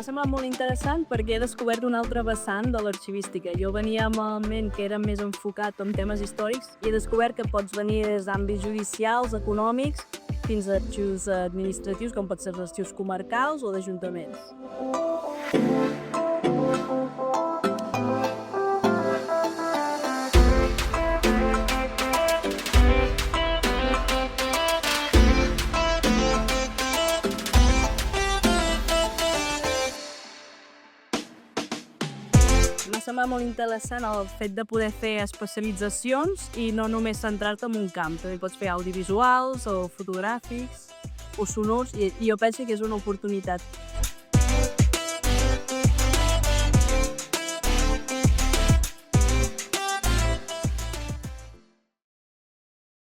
semblat molt interessant perquè he descobert un altre vessant de l'arxivística. Jo venia amb el ment que era més enfocat en temes històrics i he descobert que pots venir des d'àmbits judicials, econòmics, fins a arxius administratius, com pot ser els arxius comarcals o d'ajuntaments. M'ha semblat molt interessant el fet de poder fer especialitzacions i no només centrar-te en un camp. També pots fer audiovisuals o fotogràfics o sonors i jo penso que és una oportunitat.